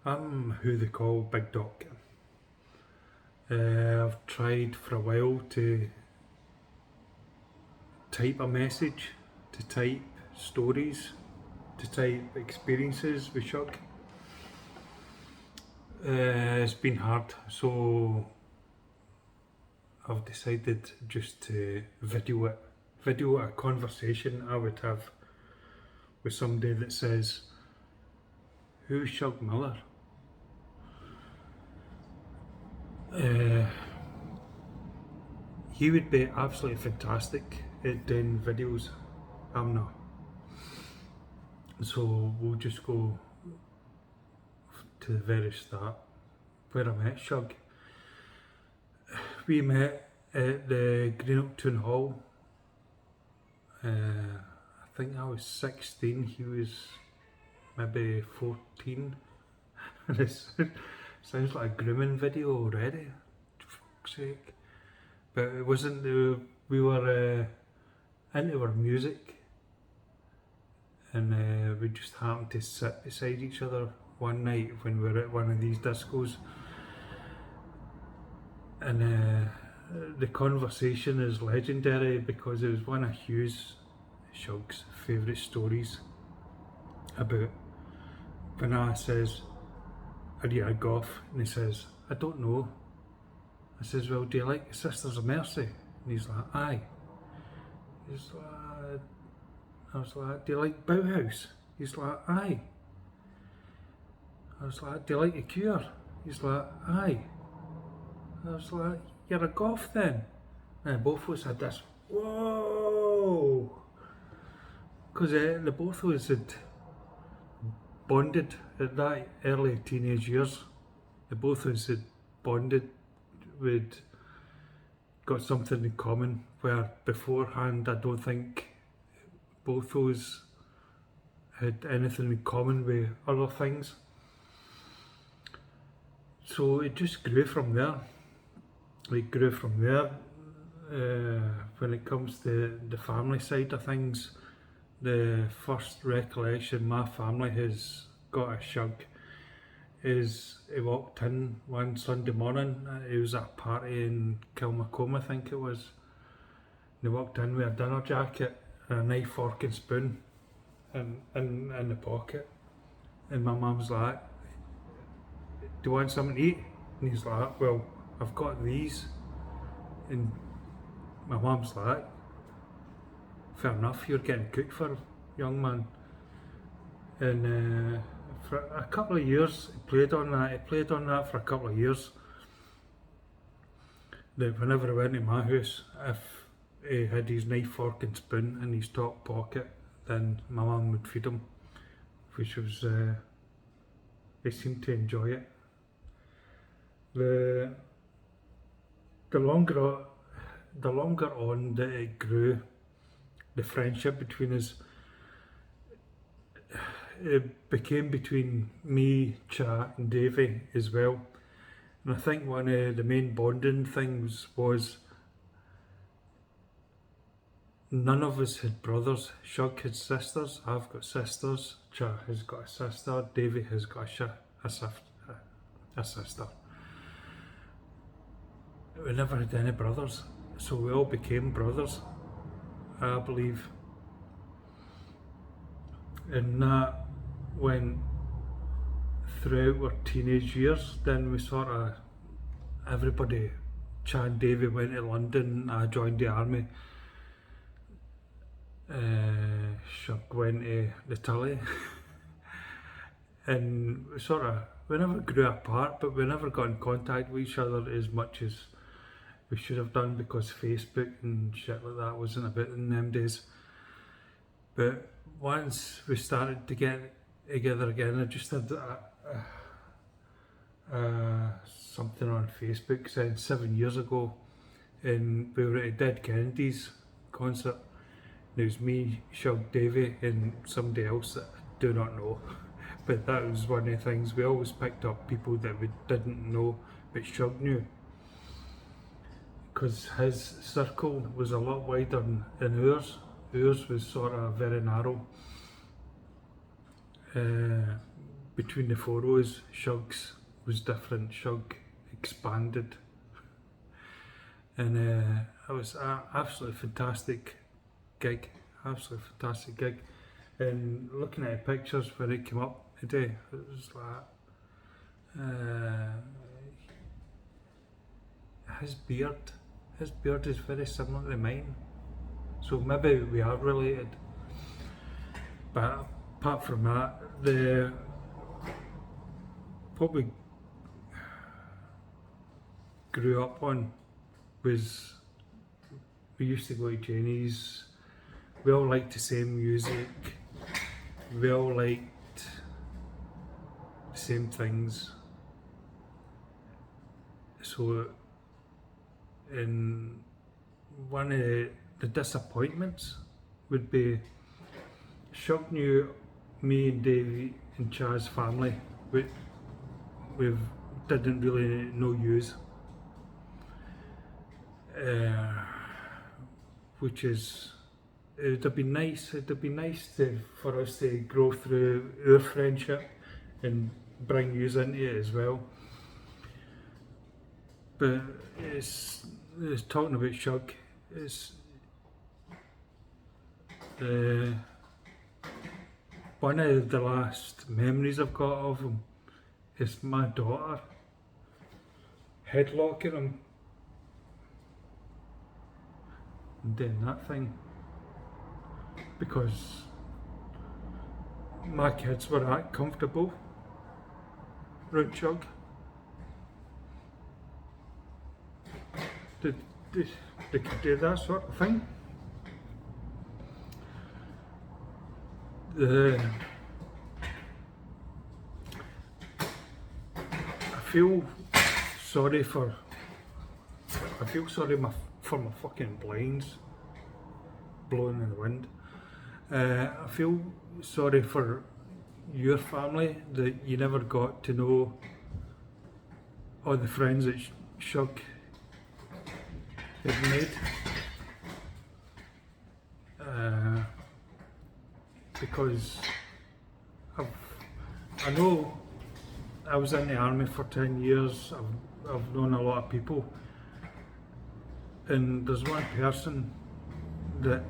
I'm who they call Big Doc. I've tried for a while to type a message, to type stories, to type experiences with Shug. It's been hard, so I've decided just to video it. Video a conversation I would have with somebody that says, "Who's Shug Miller?" He would be absolutely fantastic at doing videos. I'm not. So we'll just go to the very start where I met Shug. We met at the Greenock Town Hall. I think I was 16, he was maybe 14. This sounds like a grooming video already, for fuck's sake. But it wasn't, we were into our music, and we just happened to sit beside each other one night when we were at one of these discos, and the conversation is legendary because it was one of Shug's favourite stories about when I says, "Are you a goth?" And he says, "I don't know." I says, "Well, do you like Sisters of Mercy?" And he's like, "Aye." He's like, I was like, "Do you like Bauhaus?" He's like, "Aye." I was like, "Do you like The Cure?" He's like, "Aye." I was like, "You're a goth then?" And both of us had this, whoa, because the both of us had bonded at that early teenage years. The both of us had bonded, we'd got something in common, where beforehand I don't think both of us had anything in common with other things. So it just grew from there. It grew from there. When it comes to the family side of things, the first recollection my family has got a Shug is he walked in one Sunday morning. It was at a party in Kilmacombe, I think it was. And he walked in with a dinner jacket and a knife, fork and spoon in the pocket. And my mum's like, "Do you want something to eat?" And he's like, "Well, I've got these." And my mum's like, "Fair enough, you're getting cooked for, young man." And for a couple of years, he played on that for a couple of years. That whenever I went to my house, if he had his knife, fork and spoon in his top pocket, then my mum would feed him, which was, they seemed to enjoy it. The longer on that it grew, the friendship between us, it became between me, Cha and Davey as well. And I think one of the main bonding things was none of us had brothers. Shug had sisters, I've got sisters, Cha has got a sister, Davey has got a sister. We never had any brothers, so we all became brothers, I believe. And that went throughout our teenage years. Then we sort of, everybody, Cha and Davey went to London, I joined the army. Shug went to the Tully. And we never grew apart, but we never got in contact with each other as much as we should have done, because Facebook and shit like that wasn't a bit in them days. But once we started to get together again, I just had something on Facebook saying 7 years ago, and we were at Dead Kennedy's concert. And it was me, Shug, Davey, and somebody else that I do not know. But that was one of the things, we always picked up people that we didn't know, but Shug knew. Because his circle was a lot wider than ours. Ours was sort of very narrow. between the photos, Shug's was different. Shug expanded, and it was an absolutely fantastic gig. Absolutely fantastic gig. And looking at the pictures when it came up today, it was like his beard is very similar to mine. So maybe we are related. But apart from that, what we grew up on was, we used to go to Jenny's, we all liked the same music, we all liked the same things. So, in one of the disappointments would be, Shug knew me and Davey and Chaz's family. We didn't really know yous, which is, it'd have been nice. It'd have been nice for us to grow through our friendship and bring yous into it as well. But it's talking about Shug. It's one of the last memories I've got of him is my daughter headlocking him and doing that thing, because my kids were that comfortable around Shug. They could do that sort of thing. I feel sorry for my fucking blinds blowing in the wind. I feel sorry for your family that you never got to know all the friends that Shug had made. Because I know I was in the army for 10 years, I've known a lot of people, and there's one person that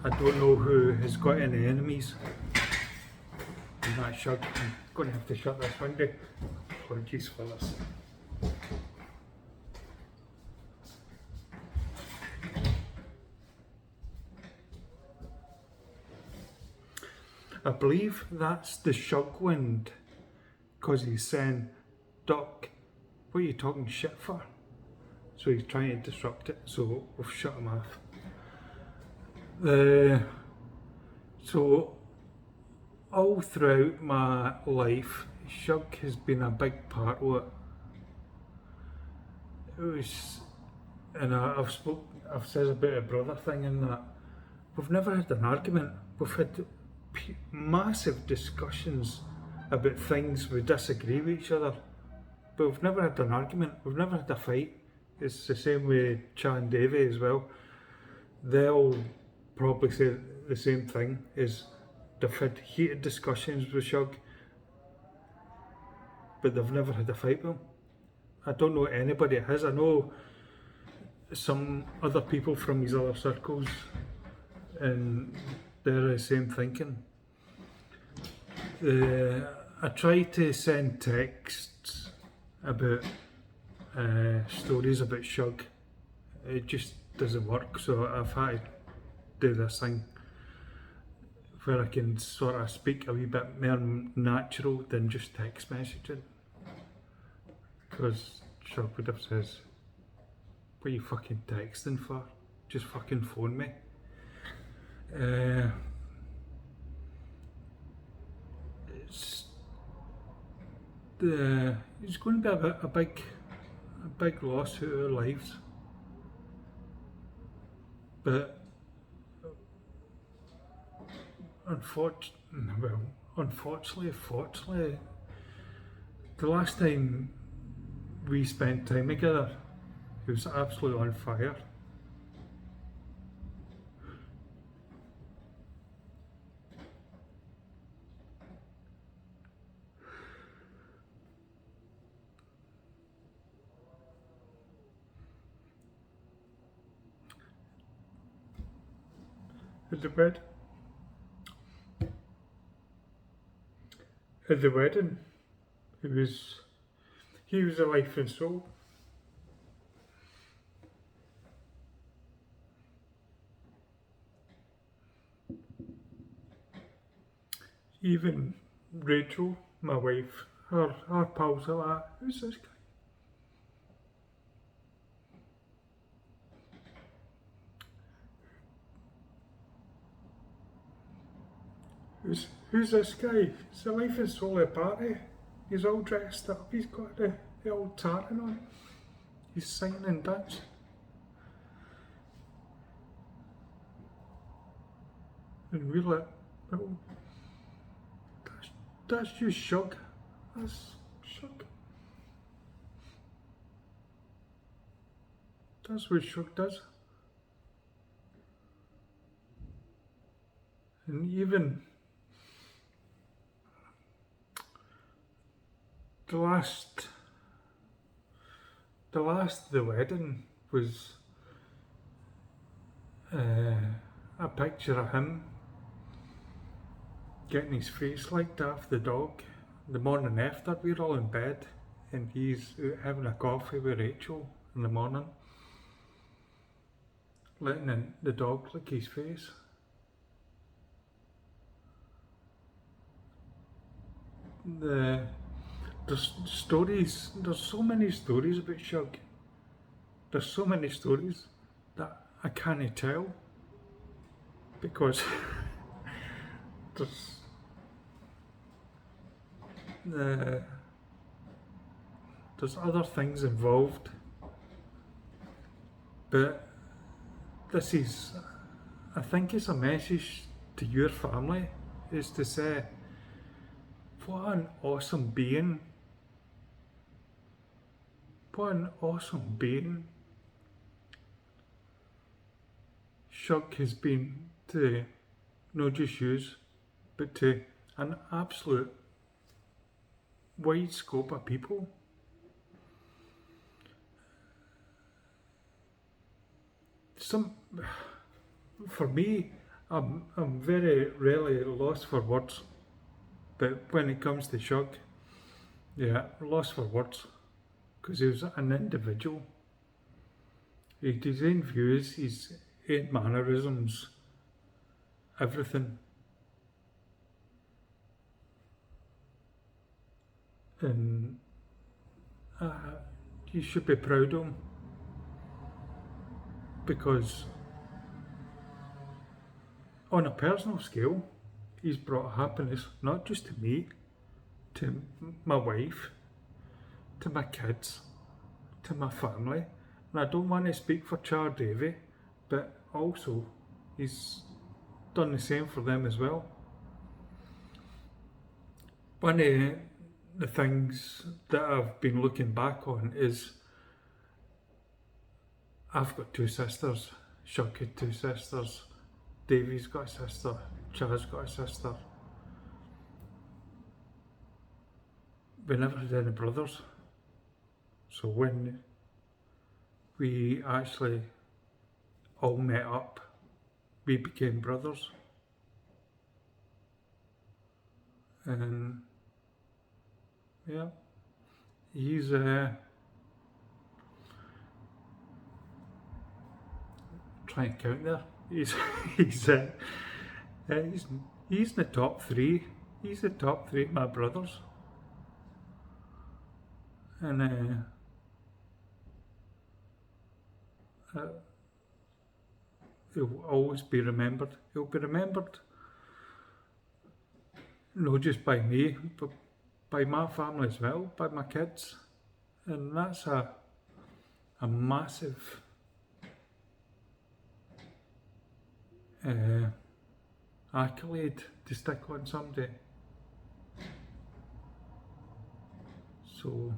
I don't know who has got any enemies, and that's Shug. I'm going to have to shut this window. Apologies for this. I believe that's the Shug wind, because he's saying, Doc, what are you talking shit for? So he's trying to disrupt it, so we've shut him off. So all throughout my life, Shug has been a big part of it. It was, and I've said about a brother thing in that we've never had an argument. We've had massive discussions about things we disagree with each other, but we've never had an argument, we've never had a fight. It's the same with Cha and Davey as well. They'll probably say the same thing, is they've had heated discussions with Shug, but they've never had a fight with him. I don't know anybody that has. I know some other people from these other circles, and they're the same thinking. I try to send texts about stories about Shug. It just doesn't work, so I've had to do this thing where I can sort of speak a wee bit more natural than just text messaging. Because Shug would have says, what are you fucking texting for? Just fucking phone me. It's going to be a big loss to our lives, but unfortunately, fortunately, the last time we spent time together, it was absolutely on fire. at the wedding. At the wedding, he was a life and soul. Even Rachel, my wife, her pals are like, who's this guy? Who's this guy? It's the life and soul of the party. He's all dressed up, he's got the old tartan on. He's singing and dancing. And we're like, oh, that's just Shug. That's Shug. That's what Shug does. And even the last of the wedding was a picture of him getting his face licked off the dog. The morning after, we were all in bed and he's having a coffee with Rachel in the morning, letting the dog lick his face. There's stories, there's so many stories about Shug. There's so many stories that I can't tell because there's other things involved. But this is, I think it's a message to your family, is to say, what an awesome being. What an awesome being Shug has been to not just yous, but to an absolute wide scope of people. For me, I'm very rarely lost for words, but when it comes to Shug, yeah, lost for words, because he was an individual. He had his own views, his own mannerisms, everything. And you should be proud of him, because on a personal scale, he's brought happiness not just to me, to my wife, to my kids, to my family. And I don't want to speak for Char Davy, but also he's done the same for them as well. One of the things that I've been looking back on is I've got two sisters. Shug had two sisters. Davy's got a sister. Char's got a sister. We never had any brothers. So when we actually all met up, we became brothers. And yeah, he's trying to count there. He's in the top three. He's the top three of my brothers. And he'll always be remembered. He'll be remembered not just by me, but by my family as well, by my kids. And that's a massive accolade to stick on somebody. So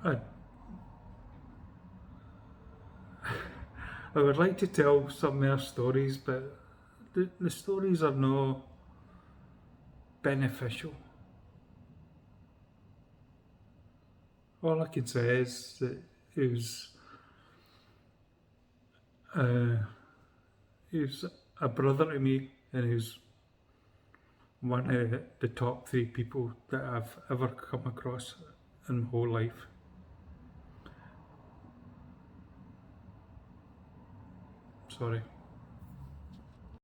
I would like to tell some more stories, but the stories are not beneficial. All I can say is that He's a brother to me, and he's one of the top 3 people that I've ever come across in my whole life. Sorry.